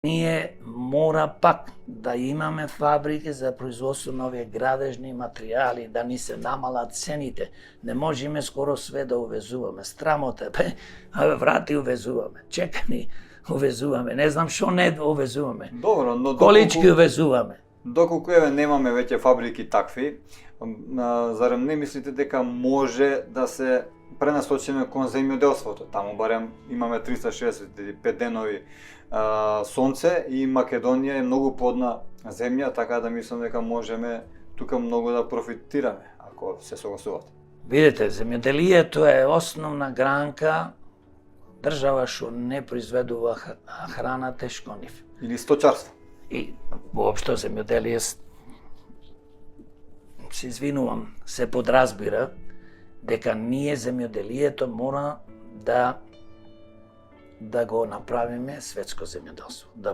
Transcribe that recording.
Ние мора пак да имаме фабрики за производство на овие градежни материјали, да ни се намалат цените. Не можеме скоро све да увезуваме. Страмота, врати увезуваме. Чекани увезуваме. Не знам што не увезуваме. Добро, но Колички увезуваме. Доколку немаме веќе фабрики такви, зарем не мислите дека може да се пренасочиме кон земјоделството? Таму барем имаме 365 денови сонце и Македонија е многу плодна земја, така да мислам дека можеме тука многу да профитираме, ако се согласувате. Видите, земјоделието е основна гранка, држава што не произведува храна тешко нив. Или сточарство. И воопшто земјоделие, се извинувам, се подразбира дека ние земјоделието мора да го направиме светско земјоделство, да